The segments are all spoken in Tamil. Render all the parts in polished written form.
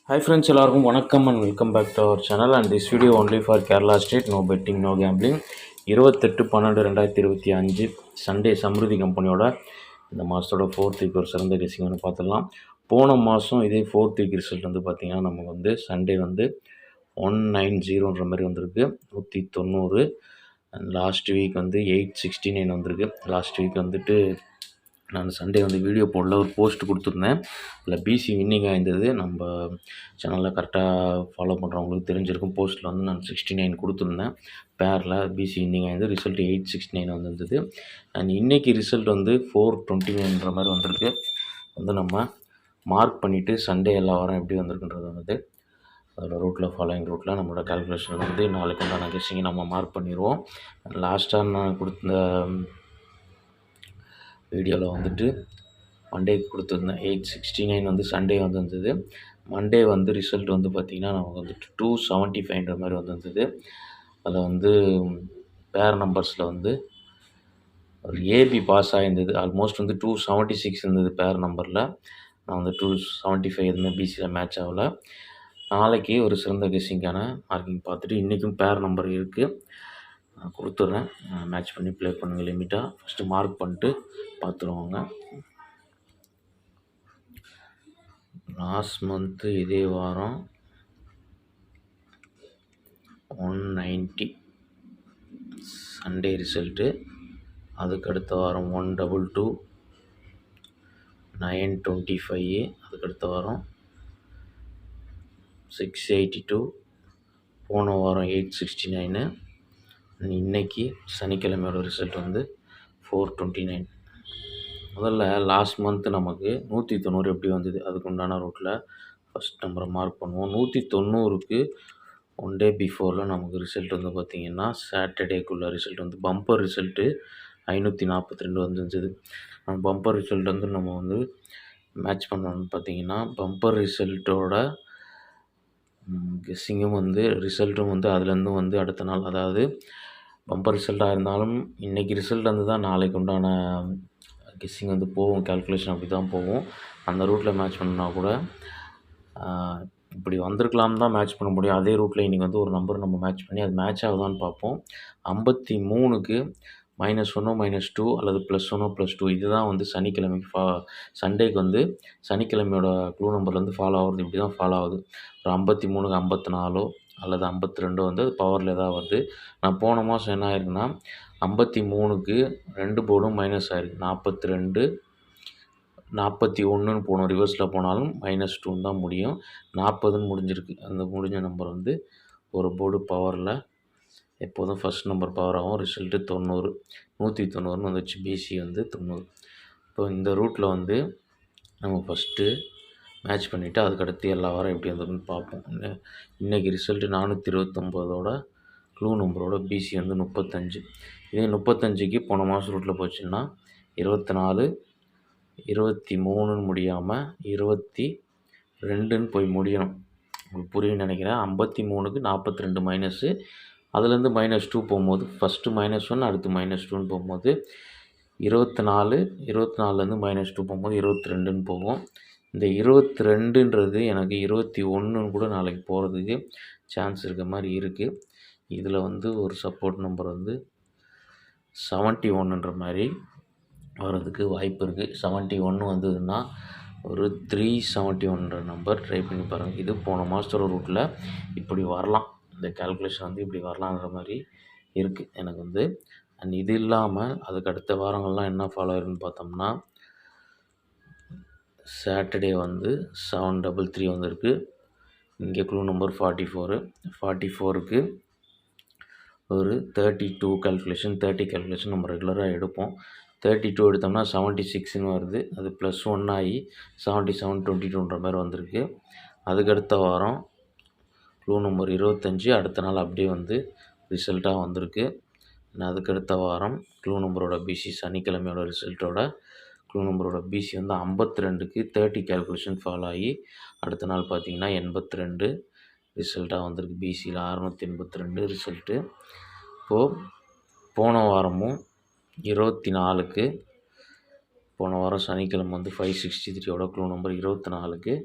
Hi friends, எல்லாருக்கும் வணக்கம் and welcome back to our channel and this video only for Kerala State, no betting, no gambling. 28/12/2025 Sunday Samriddhi கம்பெனியோட இந்த மாதத்தோட ஃபோர்த் வீக் ஒரு சிறந்த கெஸிங் வந்து பார்த்துடலாம். போன மாதம் இதே ஃபோர்த் வீக் ரிசல்ட் வந்து பார்த்திங்கன்னா நமக்கு வந்து சண்டே வந்து 190ன்ற மாதிரி வந்திருக்கு 190. அண்ட் லாஸ்ட் வீக் வந்து 869 வந்திருக்கு. லாஸ்ட் வீக் வந்துட்டு நான் சண்டே வந்து வீடியோ போடல, ஒரு போஸ்ட் கொடுத்துருந்தேன். அதில் பிசி வின்னிங் ஆயிருந்தது. நம்ம சேனலில் கரெக்டாக ஃபாலோ பண்ணுறவங்களுக்கு தெரிஞ்சிருக்கும். போஸ்ட்டில் வந்து நான் 69 கொடுத்துருந்தேன். பேரில் பிசி வின்னிங் ஆயிருந்தது. ரிசல்ட் 869 வந்துருந்தது. அண்ட் இன்றைக்கி ரிசல்ட் வந்து 429ன்ற மாதிரி வந்திருக்கு. வந்து நம்ம மார்க் பண்ணிவிட்டு சண்டே எல்லா வாரம் எப்படி வந்திருக்குன்றது வந்து அதோட ரூட்டில் ஃபாலோயிங் ரூட்டில் நம்மளோட கால்குலேஷன் வந்து நாளைக்கு உண்டான கெஸ்ஸிங்கை நம்ம மார்க் பண்ணிடுவோம். லாஸ்ட்டாக நான் கொடுத்த வீடியோவில் வந்துட்டு மண்டேக்கு கொடுத்துருந்தேன் 869 வந்து சண்டே வந்து வந்தது. மண்டே வந்து ரிசல்ட் வந்து பார்த்திங்கன்னா நமக்கு வந்துட்டு 275ன்ற மாதிரி வந்துருந்தது. அதில் வந்து பேர் நம்பர்ஸில் வந்து ஒரு ஏபி பாஸ் ஆகிருந்தது. ஆல்மோஸ்ட் வந்து 276 இருந்தது பேர் நம்பரில். நான் வந்து 275 எதுவுமே பிசியில் மேட்ச் ஆகலை. நாளைக்கு ஒரு சிறந்த கெஸ்ஸிங்கான மார்க்கிங் பார்த்துட்டு இன்றைக்கும் பேர் நம்பர் இருக்குது, நான் கொடுத்துட்றேன். மேட்ச் பண்ணி ப்ளே பண்ணுங்கள் லிமிட்டாக. ஃபஸ்ட்டு மார்க் பண்ணிட்டு பார்த்துருவாங்க. லாஸ்ட் மந்த்து இதே வாரம் 190 சண்டே ரிசல்ட்டு. அதுக்கு அடுத்த வாரம் 122, 925. அதுக்கடுத்த வாரம் 682. போன வாரம் 869. இன்றைக்கி சனிக்கிழமையோட ரிசல்ட் வந்து 429. முதல்ல லாஸ்ட் மந்த்து நமக்கு 190 எப்படி வந்தது அதுக்கு உண்டான ரூட்டில் ஃபஸ்ட் நம்பரை மார்க் பண்ணுவோம். 190க்கு ஒன் டே பிஃபோரில் நமக்கு ரிசல்ட் வந்து பார்த்திங்கன்னா சாட்டர்டேக்குள்ளே ரிசல்ட் வந்து பம்பர் ரிசல்ட்டு 542 வந்துருந்தது. அந்த பம்பர் ரிசல்ட் வந்து நம்ம வந்து மேட்ச் பண்ணோன்னு பார்த்திங்கன்னா பம்பர் ரிசல்ட்டோட கெஸ்ஸிங்கும் வந்து ரிசல்ட்டும் வந்து அதுலேருந்து வந்து அடுத்த நாள், அதாவது பம்பர் ரிசல்ட்டாக இருந்தாலும் இன்றைக்கி ரிசல்ட் வந்து தான் நாளைக்கு உண்டான கெஸ்ஸிங் வந்து போகும். கால்குலேஷன் அப்படி தான் போகும். அந்த ரூட்டில் மேட்ச் பண்ணால் கூட இப்படி வந்திருக்கலாம் தான் மேட்ச் பண்ண முடியும். அதே ரூட்டில் இன்றைக்கி வந்து ஒரு நம்பர் நம்ம மேட்ச் பண்ணி அது மேட்ச் ஆகுதான்னு பார்ப்போம். 53க்கு -1 -2 அல்லது +1 +2 இதுதான் வந்து சனிக்கிழமைக்கு சண்டேக்கு வந்து சனிக்கிழமையோட க்ளூ நம்பர்லேருந்து ஃபாலோ ஆகுறது. இப்படி தான் ஃபாலோ ஆகுது. ஒரு 53க்கு 54 அல்லது 52 வந்து அது பவரில் தான் வருது. நான் போன மாதம் என்ன ஆயிருக்குன்னா 53க்கு 2 போர்டும் மைனஸ் ஆகிருக்கு. 42, 41ன்னு போனோம். ரிவர்ஸில் போனாலும் -2ன்னு தான் முடியும். 40ன்னு முடிஞ்சிருக்கு. அந்த முடிஞ்ச நம்பர் வந்து ஒரு போர்டு பவரில் எப்போதும் ஃபஸ்ட் நம்பர் பவர் ஆகும். ரிசல்ட்டு 90, 190ன்னு வந்துச்சு. பிசி வந்து 90. இப்போ இந்த ரூட்டில் வந்து நம்ம ஃபஸ்ட்டு மேட்ச் பண்ணிவிட்டு அதுக்கடுத்து எல்லா வாரம் எப்படி வந்ததுன்னு பார்ப்போம். இன்றைக்கி ரிசல்ட்டு 429ஓட க்ளூ நம்பரோட பிசி வந்து 35. இதே 35க்கு போன மாதம் ரூட்டில் போச்சுன்னா 24, 23ன்னு முடியாமல் 22ன்னு போய் முடியணும். உங்களுக்கு புரியுன்னு நினைக்கிறேன். 53க்கு 42 மைனஸு, அதுலேருந்து -2 போகும்போது ஃபஸ்ட்டு -1 அடுத்து -2ன்னு போகும்போது 24, 24லேருந்து -2 போகும்போது 22ன்னு போகும். இந்த 22ன்றது எனக்கு 21ன்னு கூட நாளைக்கு போகிறதுக்கு சான்ஸ் இருக்க மாதிரி இருக்குது. இதில் வந்து ஒரு சப்போர்ட் நம்பர் வந்து 71ன்ற மாதிரி வர்றதுக்கு வாய்ப்பு இருக்குது. 71 வந்ததுன்னா ஒரு 371ன்ற நம்பர் ட்ரை பண்ணி பாருங்கள். இது போன மாதத்தோட ரூட்டில் இப்படி வரலாம். இந்த கால்குலேஷன் வந்து இப்படி வரலான்ற மாதிரி இருக்குது எனக்கு வந்து. அண்ட் இது இல்லாமல் அதுக்கு அடுத்த வாரங்கள்லாம் என்ன ஃபாலோ ஆயிருக்குன்னு பார்த்தோம்னா சாட்டர்டே வந்து 733 வந்திருக்கு. இங்கே க்ளூ நம்பர் 44. 44க்கு ஒரு 32 கால்குலேஷன் 30 கால்குலேஷன் நம்ம ரெகுலராக எடுப்போம். 32 எடுத்தோம்னா 76ன்னு வருது. அது +1 ஆகி 77, 22ன்ற மாதிரி வந்திருக்கு. அதுக்கடுத்த வாரம் க்ளூ நம்பர் 25 அடுத்த நாள் அப்படியே வந்து ரிசல்ட்டாக வந்திருக்கு. அதுக்கடுத்த வாரம் க்ளூ நம்பரோட பிசி சனிக்கிழமையோட ரிசல்ட்டோட க்ளூ நம்பரோட பிசி வந்து 52க்கு 30 கால்குலேஷன் ஃபாலோ ஆகி அடுத்த நாள் பார்த்திங்கன்னா 82 ரிசல்ட்டாக வந்திருக்கு. பிசியில் 682 ரிசல்ட்டு. இப்போது போன வாரமும் 24க்கு போன வாரம் சனிக்கிழமை வந்து 563ஓட க்ளூ நம்பர் 24க்கு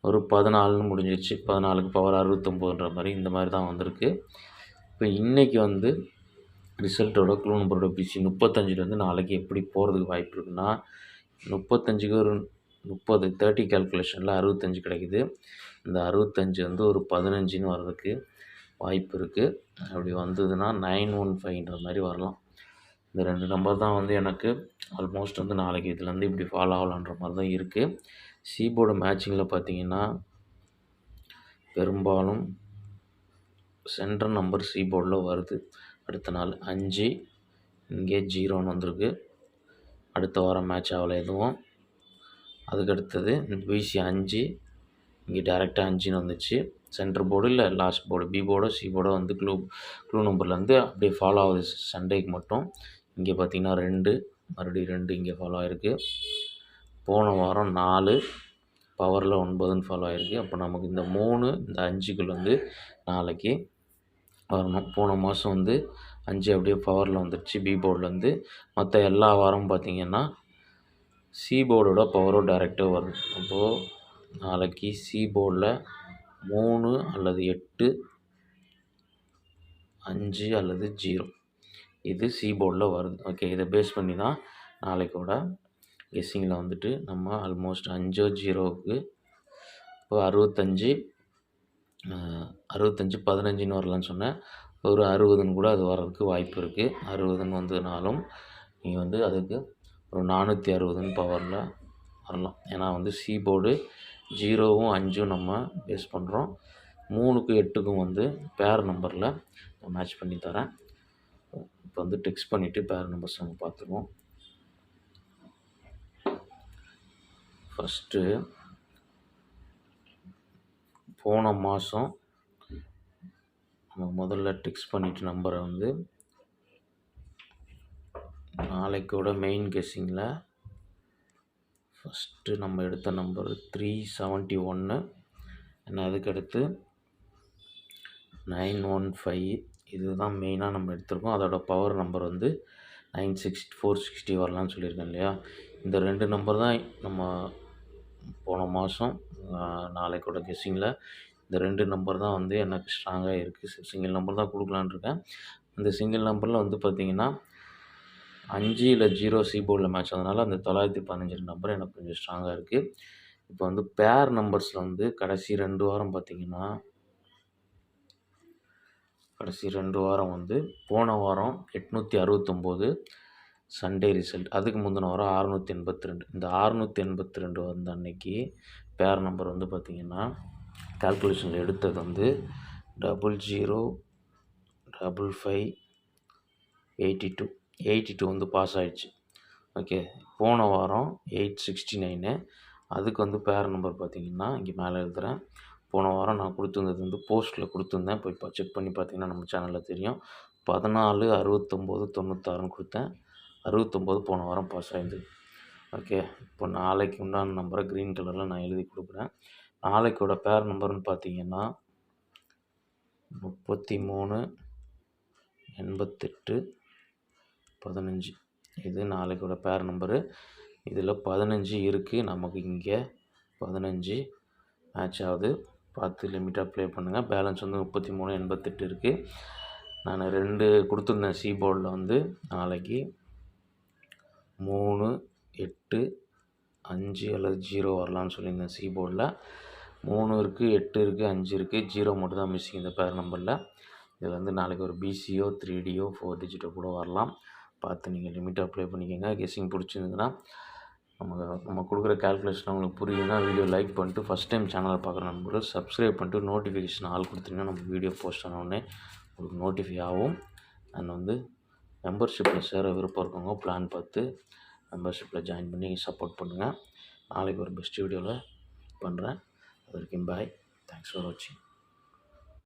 ஒரு 14ன்னு முடிஞ்சிருச்சு. 14க்கு பவர் 69ன்ற மாதிரி இந்த மாதிரி தான் வந்திருக்கு. இப்போ இன்றைக்கி வந்து ரிசல்ட்டோட க்ளூ நம்பரோட பிசி 35லேருந்து நாளைக்கு எப்படி போகிறதுக்கு வாய்ப்பு இருக்குன்னா 35க்கு ஒரு 30 கால்குலேஷனில் 65 கிடைக்குது. இந்த 65 வந்து ஒரு 15ன்னு வர்றதுக்கு வாய்ப்பு இருக்குது. அப்படி வந்ததுன்னா 915ன்ற மாதிரி வரலாம். இந்த 2 நம்பர் தான் வந்து எனக்கு ஆல்மோஸ்ட் வந்து நாளைக்கு இதுலேருந்து இப்படி ஃபாலோ ஆகலான்ற மாதிரி தான் இருக்குது. சீபோர்டு மேட்சிங்கில் பார்த்தீங்கன்னா பெரும்பாலும் சென்ட்ரல் நம்பர் சீபோர்டில் வருது. அடுத்த நாள் 5 இங்கே 0ன்னு வந்திருக்கு. அடுத்த வாரம் மேட்ச் ஆகலை எதுவும். அதுக்கடுத்தது பிசி 5 இங்கே டேரெக்டாக 5ன்னு வந்துச்சு. சென்டர் போர்டு இல்லை லாஸ்ட் போர்டு பி போர்டோ சி போர்டோ வந்து க்ளூ நம்பர்லேருந்து அப்படியே ஃபாலோ ஆகுது சண்டேக்கு மட்டும். இங்கே பார்த்தீங்கன்னா 2 மறுபடியும் 2 இங்கே ஃபாலோ ஆகிருக்கு. போன வாரம் 4 பவரில் 9ன்னு ஃபாலோ ஆகிருக்கு. அப்போ நமக்கு இந்த 3 இந்த 5க்குள்ள வந்து நாளைக்கு வரணும். போன மாதம் வந்து 5 அப்படியே பவரில் வந்துடுச்சு பி போர்ட்லேருந்து. மற்ற எல்லா வாரமும் பார்த்திங்கன்னா சி போர்டோட பவரோ டைரெக்டாக வரும். அப்போது நாளைக்கு சி போர்டில் 3 அல்லது 8 5 அல்லது 0 இது சி போர்டில் வருது. ஓகே, இதை பேஸ் பண்ணி தான் நாளைக்கோட கெஸ்ஸிங்கில் வந்துட்டு நம்ம ஆல்மோஸ்ட் 5 0க்கு இப்போ 65 15ன்னு வரலான்னு சொன்னேன். ஒரு 60ன்னு கூட அது வர்றதுக்கு வாய்ப்பு இருக்குது. 60ன்னு வந்ததுனாலும் நீங்கள் வந்து அதுக்கு ஒரு 460ன்னு பவரில் வரலாம். ஏன்னா வந்து சி போர்டு 0வும் 5ம் நம்ம பேஸ் பண்ணுறோம். 3க்கும் 8க்கும் வந்து பேர் நம்பரில் மேட்ச் பண்ணி தரேன். இப்போ வந்து டெக்ஸ்ட் பண்ணிவிட்டு பேர் நம்பர்ஸ் நம்ம பார்த்துருவோம். ஃபஸ்ட்டு போன மாதம் நம்ம முதல்ல டெக்ஸ்ட் பண்ணிவிட்டு நம்பரை வந்து நாளைக்கோட மெயின் கெஸ்ஸிங்கில் ஃபஸ்ட்டு நம்ம எடுத்த நம்பர் 371. ஏன்னா அதுக்கடுத்து 915 இதுதான் மெயினாக நம்ம எடுத்திருக்கோம். அதோட பவர் நம்பர் வந்து 460 வரலான்னு சொல்லியிருக்கேன் இல்லையா. இந்த 2 நம்பர் தான் நம்ம போன மாதம் நாளைக்கோட கெஸ்ஸிங்கில் இந்த 2 நம்பர் தான் வந்து எனக்கு ஸ்ட்ராங்காக இருக்குது. சிங்கிள் நம்பர் தான் கொடுக்கலான்னு இருக்கேன். அந்த சிங்கிள் நம்பரில் வந்து பார்த்திங்கன்னா 5 இல்லை 0 சி போர்டில் மேட்ச் ஆனதுனால அந்த 915 நம்பர் எனக்கு கொஞ்சம் ஸ்ட்ராங்காக இருக்குது. இப்போ வந்து பேர் நம்பர்ஸில் வந்து கடைசி 2 வாரம் பார்த்திங்கன்னா வந்து போன வாரம் 869 சண்டே ரிசல்ட். அதுக்கு முந்தின வாரம் 682. இந்த 682 வந்த அன்னைக்கு பேர் நம்பர் வந்து பார்த்திங்கன்னா கால்குலேஷனில் எடுத்தது வந்து 00 55 82 வந்து பாஸ் ஆகிடுச்சு. ஓகே, போன வாரம் 869 அதுக்கு வந்து பேர் நம்பர் பார்த்திங்கன்னா இங்கே மேலே எழுதுகிறேன். போன வாரம் நான் கொடுத்துருந்தது வந்து போஸ்ட்டில் கொடுத்துருந்தேன். போய் செக் பண்ணி பார்த்தீங்கன்னா நம்ம சேனலில் தெரியும். 14 69 96ன்னு கொடுத்தேன். 69 போன வாரம் பாஸ் ஆகிடுது. ஓகே, இப்போ நாளைக்கு உண்டான நம்பரை க்ரீன் கலரில் நான் எழுதி கொடுக்குறேன். நாளைக்கோட பேர் நம்பர்னு பார்த்தீங்கன்னா 33 88 15 இது நாளைக்கோட பேர் நம்பரு. இதில் 15 இருக்குது. நமக்கு இங்கே 15 மேட்ச் ஆகுது. பார்த்து லிமிட்டாக ப்ளே பண்ணுங்கள். பேலன்ஸ் வந்து 33 88 இருக்குது. நான் 2 கொடுத்துருந்தேன் சி போர்டில் வந்து நாளைக்கு 3 8 5 அல்லது 0 வரலான்னு சொல்லியிருந்தேன். சி போர்டில் 3 இருக்குது 8 இருக்குது 5 இருக்குது 0 மட்டும் தான் மிஸ்ஸிங் இந்த பேர் நம்பரில். இதில் வந்து நாளைக்கு ஒரு பிசியோ 3டியோ 4 டிஜிட்டோ கூட வரலாம். பார்த்து நீங்கள் லிமிட்டாக ப்ளே பண்ணிக்கோங்க. கெஸ்ஸிங் பிடிச்சிருந்ததுன்னா நம்ம கொடுக்குற கால்குலேஷன் உங்களுக்கு புரியுதுன்னா வீடியோ லைக் பண்ணிட்டு ஃபஸ்ட் டைம் சேனலை பார்க்குற நண்பர்கள் சப்ஸ்கிரைப் பண்ணிட்டு நோட்டிஃபிகேஷன் ஆல் கொடுத்தீங்கன்னா நம்ம வீடியோ போஸ்ட் ஆனோடனே உங்களுக்கு நோட்டிஃபை ஆகும். அண்ட் வந்து மெம்பர்ஷிப்பில் சேர விருப்பம் இருக்கவங்க பிளான் பார்த்து மெம்பர்ஷிப்பில் ஜாயின் பண்ணி சப்போர்ட் பண்ணுங்கள். நாளைக்கு ஒரு பெஸ்ட் வீடியோவில் பண்ணுறேன். அது வரைக்கும் பாய். தேங்க்ஸ் ஃபார் வாட்சிங்.